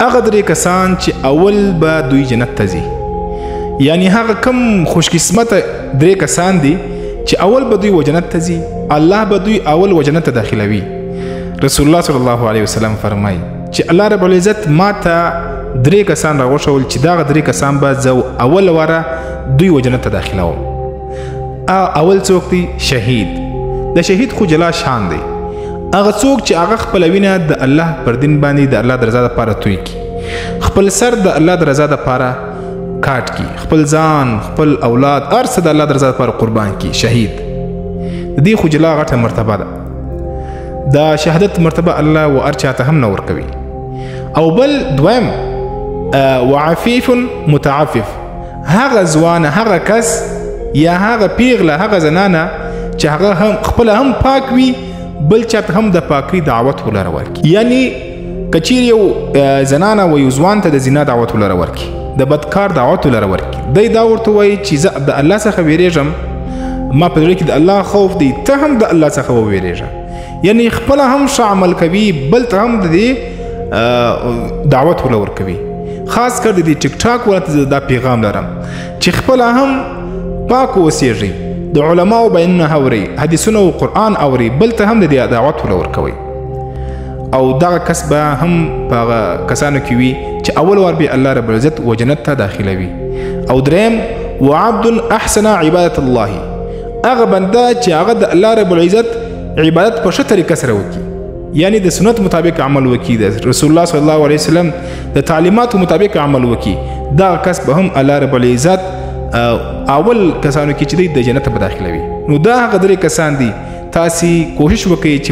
هغه درې کسان چې اول به دوی جنت ته ځي، یعنی هغه کم خوش قسمته درې کسان دي چې اول به دوی و جنت ته ځي، الله به دوی اول و جنت ته داخلوي. رسول الله صلی الله علیه وسلم فرمایي چې الله رب العزت ما ته درې کسان راوښول چې دغه درې کسان به زه اول واره دوی و جنت ته داخلوم. اول څوک دی؟ شهید. د شهید خو جلا شان دی، هغه څوک چې هغه خپل وینه د الله پر دین باندې د الله د رضا لپاره توی کی، خپل سر د الله د رضا لپاره کاټ کی، خپل ځان، خپل اولاد، هر څه د الله د رضا لپاره قربان کی. شهید د دې خو جلا غټه مرتبه ده. د شهادت مرتبه الله و ارچاته هم نه ورکوي. او بل دویم وعفیف متعفف، هغه ځوانه، هغه کس یا هغه پیغله، هغه زنانه چې هغه هم خپل هم پاک وي، بل چاته هم د پاکی دعوت ولر ورکی. یعنی کچیر یو زنانه و یو ځوان ته د زنا دعوت ولر ورکی، د بدکار دعوت ولر ورکی، دی دا ورته وایي چې زه د الله څخه ویریږم، ما په زړه کې د الله خوف دی، ته هم د الله څخه وویریږه. یعنی خپل هم ښه عمل کوي، بل ته هم د دې دعوت ولر ورکوي. خاص کر د دې ټیک ټاک ولته دا پیغام لرم چې خپل هم پاک اوسېږئ، د علماو بیانونه اورئ، حدیثونه او قرآن اورئ، بل ته هم د دې دعوت ولر ورکوئ. او دغه کس به هم په هغه کسانو کې وي چې اول وار به الله رب العزت و جنت ته داخلوي. او دریم وعبد احسن عبادت الله، هغه بنده چې هغه د الله رب العزت عبادت په ښه طریقه سره وکړي، یعنی د سنت مطابق عمل وکړي، د رسول الله صلی الله علیه وسلم د تعلیماتو مطابق عمل وکړي، دغه کس به هم الله رب العزت اول کسانو کې چې د جنت په داخلوي. نو دا هغه درې کسان دي. تاسې کوشش وکړئ چې